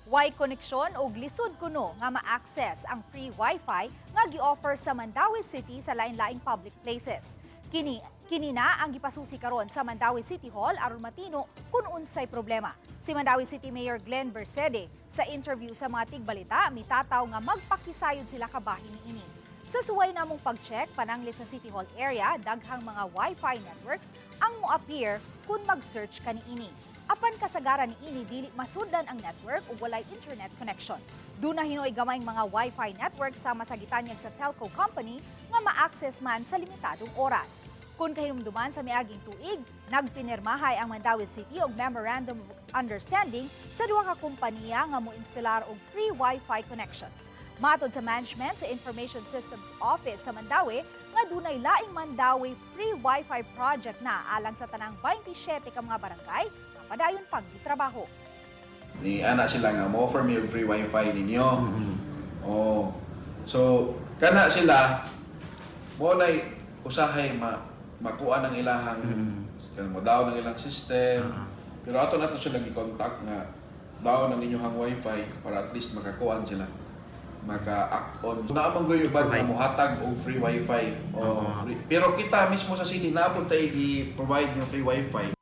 Way koneksyon o lisod kuno nga ma-access ang free wifi nga gi-offer sa Mandaue City sa lain-laing public places. Kini na ang gipasusi karon sa Mandaue City Hall aron matino kung unsay problema. Si Mandaue City Mayor Glenn Bercede sa interview sa mga tigbalita mitataw nga magpakisayod sila kabahin niini. Sa suway namong pag-check pananglit sa City Hall area, daghang mga wifi networks ang mo-appear kung mag-search ka niini. Apan kasagaran niini dili masudlan ang network o walay internet connection. Doon na hinoy gamayng mga wifi network sama sa gitanyag sa telco company nga ma-access man sa limitadong oras. Kung kahinumduman sa miaging tuig, nagpinirmahay ang Mandaue City og Memorandum of Understanding sa duha ka kompanya nga moinstalar og free wifi connections. Matod sa management sa Information Systems Office sa Mandaue, nga dunay laing Mandaue free wifi project na alang sa tanang 27 ka mga barangay nga padayon paggitrabaho. Ni ana sila nga mo-offer mi og free wifi ninyo. Oh. So kana sila mo nay usahay makuha ng ilahang mo daw ng ilang system. Pero ato nato sila gi-contact nga daw ng inyong wifi para at least makakuan sila maka-act on. So, naamang gayubad na muhatag og free wifi. Free. Pero kita mismo sa city napunta i-provide ng free wifi.